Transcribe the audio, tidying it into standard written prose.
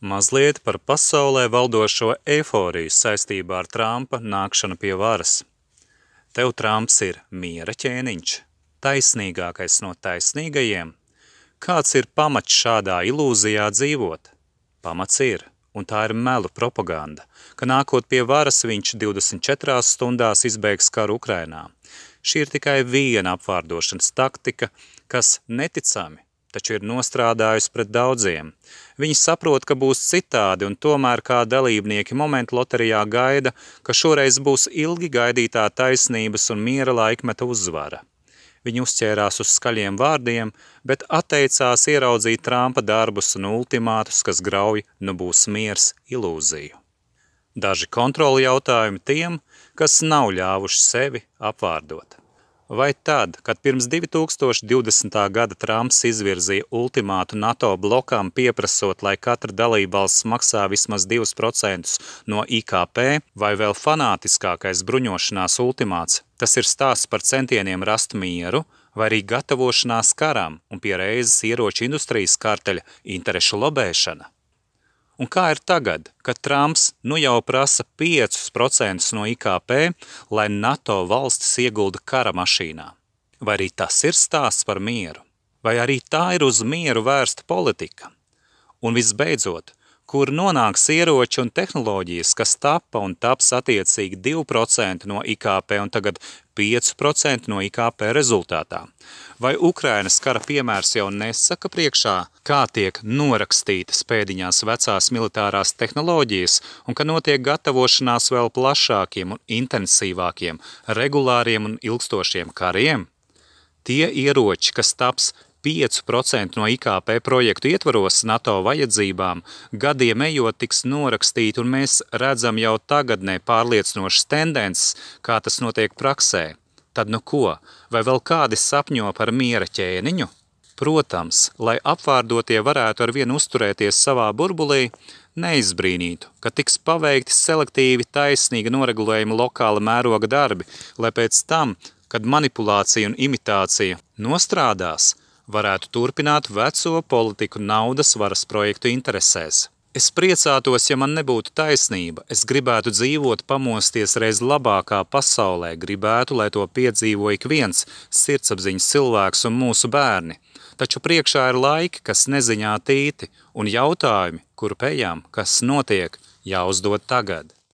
Mazliet par pasaulē valdošo eiforiju saistībā ar Trumpa nākšanu pie varas. Tev Trumps ir miera ķēniņš, taisnīgākais no taisnīgajiem. Kāds ir pamats šādā ilūzijā dzīvot? Pamats ir, un tā ir melu propaganda, ka nākot pie varas viņš 24 stundās izbeigs karu Ukrainā. Šī ir tikai viena apvārdošanas taktika, kas neticami, taču ir nostrādājusi pret daudziem. Viņi saprot, ka būs citādi, un tomēr kā dalībnieki momentu loterijā gaida, ka šoreiz būs ilgi gaidītā taisnības un miera laikmeta uzvara. Viņi uzķērās uz skaļiem vārdiem, bet atteicās ieraudzīt Trumpa darbus un ultimātus, kas grauj, nu būs miers ilūziju. Daži kontroli jautājumi tiem, kas nav ļāvuši sevi apvārdot. Vai tad, kad pirms 2020. gada Trumps izvirzīja ultimātu NATO blokām pieprasot, lai katra dalībvalsts maksā vismaz 2% no IKP, vai vēl fanātiskākais bruņošanās ultimāts, tas ir stāsts par centieniem rast mieru, vai arī gatavošanās karam un pie reizes ieroču industrijas karteļa interešu lobēšana? Un kā ir tagad, kad Trumps nu jau prasa 5% no IKP, lai NATO valstis iegulda kara mašīnā? Vai arī tas ir stāsts par mieru? Vai arī tā ir uz mieru vērsta politika? Un visbeidzot, kur nonāks ieroči un tehnoloģijas, kas tapa un taps attiecīgi 2% no IKP un tagad 5% no IKP rezultātā? Vai Ukrainas kara piemērs jau nesaka priekšā, kā tiek norakstītas pēdiņās vecās militārās tehnoloģijas un ka notiek gatavošanās vēl plašākiem un intensīvākiem, regulāriem un ilgstošiem kariem? Tie ieroči, kas taps 5% no IKP projektu ietvaros NATO vajadzībām, gadiem ejot tiks norakstīti, un mēs redzam jau tagadnē pārliecinošas tendences, kā tas notiek praksē. Tad nu ko, vai vēl kādi sapņo par miera ķēniņu? Protams, lai apvārdotie varētu arvien uzturēties savā burbulī, neizbrīnītu, ka tiks paveikti selektīvi taisnīga noregulējuma lokāla mēroga darbi, lai pēc tam, kad manipulācija un imitācija nostrādās, varētu turpināt veco politiku naudas varas projektu interesēs. Es priecātos, ja man nebūtu taisnība, es gribētu dzīvot, pamosties reiz labākā pasaulē, gribētu, lai to piedzīvo ik viens sirdsapziņas cilvēks un mūsu bērni. Taču priekšā ir laiki, kas neziņā tīti, un jautājumi, kur ejam, kas notiek, jāuzdod tagad.